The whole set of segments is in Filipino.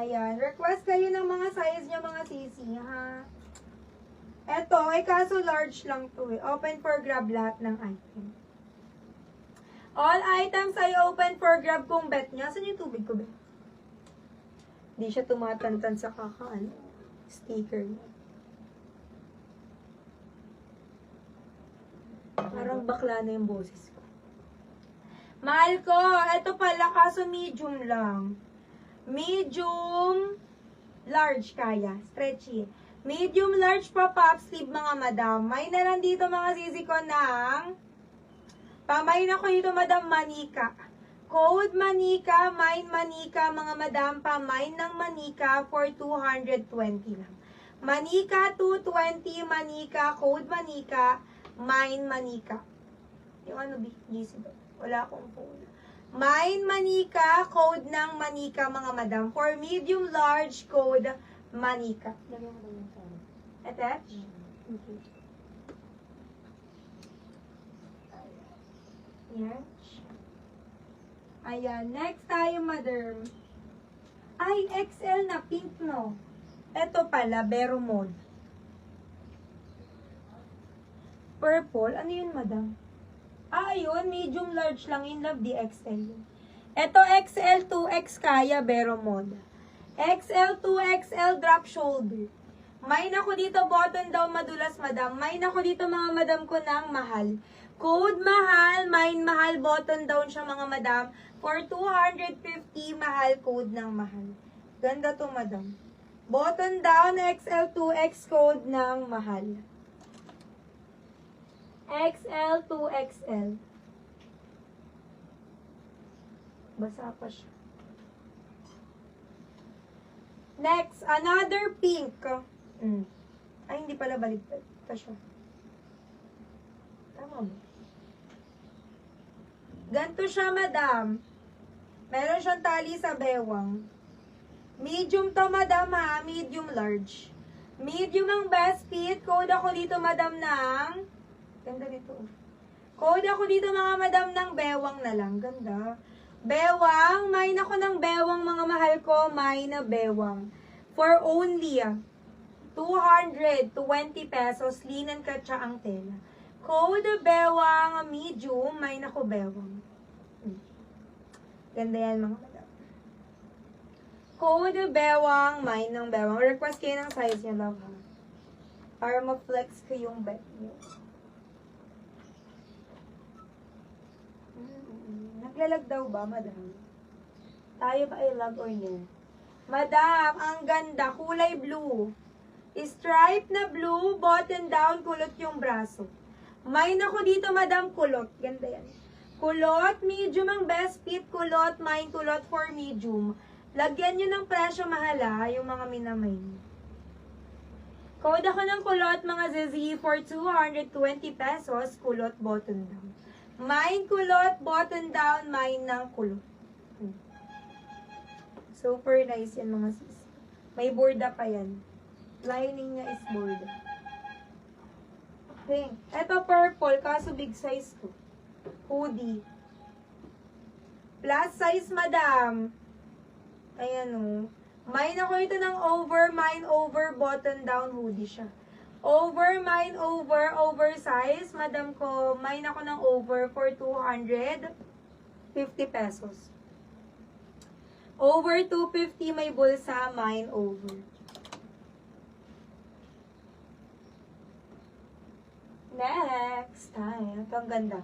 Ayan. Request kayo ng mga size niya, mga sisi, ha? Eto, ay kaso large lang to eh. Open for grab lahat ng item. All items ay open for grab kung bet niya. Saan yung tubig ko, bet? Hindi siya tumatantan sa kakaan. Sticker niya. Parang bakla na yung boses ko. Mahal ko, eto pala kaso medium lang. Medium, large kaya. Stretchy. Medium, large pa pop sleeve mga madam. May na lang dito mga sisi ko ng pamain ako dito madam Manika. Code Manika, mine Manika mga madam. Pamain ng Manika for 220 lang. Manika 220, Manika, code Manika, mine Manika. Yung ano, GC ba? Wala akong phone. Mine Manika, code ng Manika mga madam. For medium, large, code Manika. Attach? Okay. Yan. Ayan. Next tayo, mother. Ay, XL na pink, no? Ito pala, Vero Mode. Purple. Ano yun, madam? Ayun. Medium, large lang. In love, di XL. Ito, XL, 2X kaya, Vero Mode. XL, 2XL, drop shoulder. May ako dito, button down, madulas, madam. May ako dito, mga madam ko ng mahal. Code mahal, mine mahal, button down siya mga madam. For 250, mahal, code ng mahal. Ganda to madam. Button down, XL, 2X, code ng mahal. XL, 2XL. Basa pa siya. Next, another pink. Ay, hindi pala baligtad. Ito siya. Tama ba? Ganto siya, madam. Meron siyang tali sa bewang. Medium to, madam, ha? Medium large. Medium ang best fit. Code ako dito, madam, ng... Ganda dito. Code ako dito, mga madam, ng bewang na lang. Ganda. Bewang. Mine ako ng bewang, mga mahal ko. Mine na bewang. For only 220 pesos. Linen katsa ang tela. Code bewang medium. Mine ako bewang. Ganda yan mga madam. Code bewang. Mine ng bewang. Request kayo ng size niya, love, ha? Para ma-flex ko yung bet niyo. Naglalag daw ba, madam? Tayo ba ay lag or no? Madam, ang ganda. Kulay blue. Stripe na blue, button down, kulot yung braso. Mine ako dito, madam, kulot. Ganda yan. Kulot, medium ang best fit, kulot, mine kulot for medium. Lagyan nyo ng presyo mahala, yung mga minamay. Code ako ng kulot, mga ZZ, for 220 pesos, kulot, button down. Mine kulot, button down, mine ng kulot. Super nice yan mga sis. May borda pa yan. Lining niya is borda. Pink. Ito purple, kaso big size to. Hoodie. Plus size, madam. Ayan o. Mine ako ito ng over, mine over, button down hoodie siya. Over, mine over, oversize. Madam ko, mine ako ng over for 250 pesos. Over 250, may bulsa, mine over. Next time. Ito ang ganda.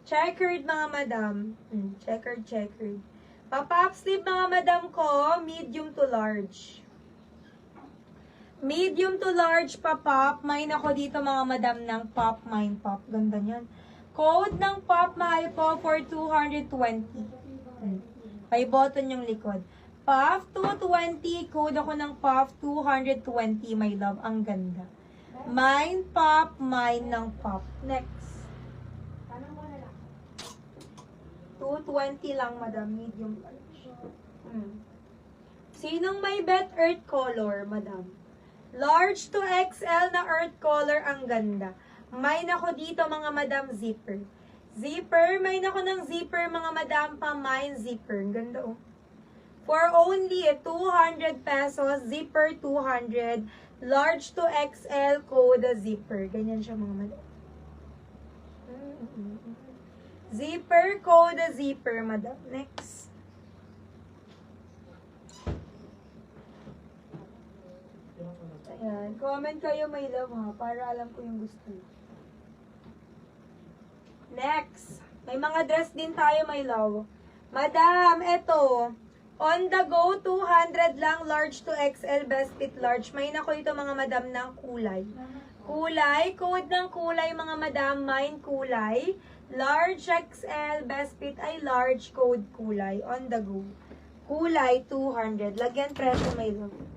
Checkered, mga madam. Checkered. Pa-pop sleeve, mga madam ko, medium to large. Medium to large pa-pop. Mine ako dito, mga madam, ng pop, mine pop. Ganda niyan. Code ng pop, mahal ko, for 220. May button yung likod. Puff 220. Code ako ng puff 220, my love. Ang ganda. Mine pop, mine ng pop. Next. 220 lang, madam. Medium large. Sinong may bet earth color, madam? Large to XL na earth color. Ang ganda. Mine ako dito, mga madam, zipper. Zipper, may nako ng zipper, mga madam, pa mine zipper. Ganda, oh. For only 200 pesos, zipper 200, large to XL, code zipper. Ganyan siya mga madam. Zipper, code zipper, madam. Next. Ayan. Comment kayo, my love, ha? Para alam ko yung gusto. Next. May mga dress din tayo, my love. Madam, eto. On the go, 200 lang, large to XL, best fit large. May nako ito mga madam ng kulay. Kulay, code ng kulay mga madam, mine kulay. Large XL, best fit ay large, code kulay. On the go. Kulay, 200. Lagyan presyo, my love.